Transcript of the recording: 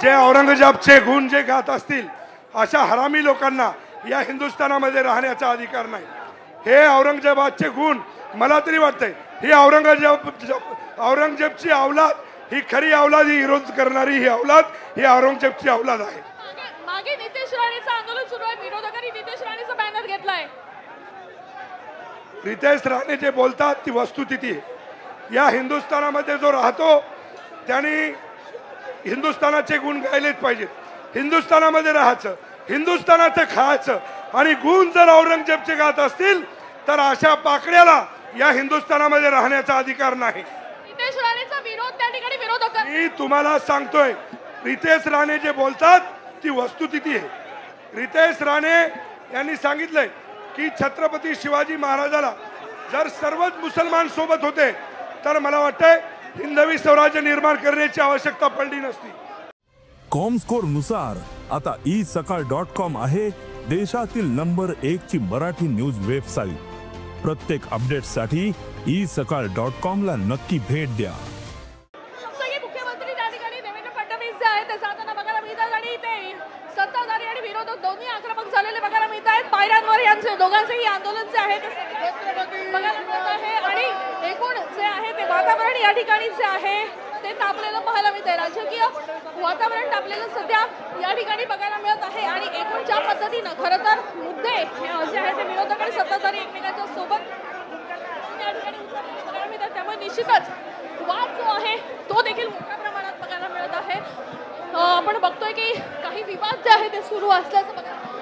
जे औरंगजेबचे गुण जे गात असतील अशा हरामी लोकांना या हिंदुस्थानामध्ये राहण्याचा अधिकार नाही। हे औरंगजेबाचे गुण मला तरी वाटतंय ही औरंगजेबची औलाद ही खरी औलाद, ही विरोध करणारी ही औलाद ही औरंगजेबची औलाद आहे। मागे नितेश राणेचं आंदोलन सुरू आहे, विरोधकांनी नितेश राणेचा बॅनर घेतलाय। नितेश राणे जे बोलतात ती वस्तुस्थिती आहे। या हिंदुस्थानामध्ये जो राहतो त्यांनी हिंदुस्थानाचे गुण गायलेच पाहिजेत। हिंदुस्थानामध्ये राहायचं, हिंदुस्थानाचं खायचं आणि गुण जर औरंगजेबचे गात असतील तर अशा पाकड्याला या हिंदुस्थानामध्ये राहण्याचा अधिकार नाही। नितेश राणेचा विरोध त्या ठिकाणी विरोधक, मी तुम्हाला सांगतोय रितेश राणे जे बोलतात ती वस्तुस्थिती आहे। रितेश राणे यांनी सांगितलंय की छत्रपती शिवाजी महाराजाला जर सर्वच मुसलमान सोबत होते तर मला वाटतंय हिंदवी स्वराज्य निर्माण करण्याची आवश्यकता पडली नसती। कॉमस्कोर नुसार आता isakal.com आहे देशातील नंबर 1 ची मराठी न्यूज वेबसाईट। प्रत्येक अपडेटसाठी isakal.com ला नक्की भेट द्या। मुख्यमंत्री त्या ठिकाणी देवेंद्र फडणवीस जे आहेत ते जाताना बघायला मिळतात आणि ते सत्ताधारी आणि विरोधक दोन्ही आक्रमक झालेले बघायला मिळत आहेत। पायऱ्यांवर यांचे दोघांचेही आंदोलन जे आहे ते बघायला मिळत आहे आणि एकूण जे आहे ते वातावरण या ठिकाणी जे आहे ते तापलेलं पाहायला मिळत आहे। राजकीय वातावरण तापलेलं सध्या या ठिकाणी बघायला मिळत आहे आणि एकूण ज्या पद्धतीनं खरं तर मुद्दे जे आहे ते विरोधक आणि सत्ताधारी एकमेकांच्या सोबत या ठिकाणी बघायला मिळतात, त्यामुळे निश्चितच वाद जो आहे तो देखील मोठ्या प्रमाणात बघायला मिळत आहे। आपण बघतोय की काही विवाद जे आहे ते सुरू असल्याचं बघायला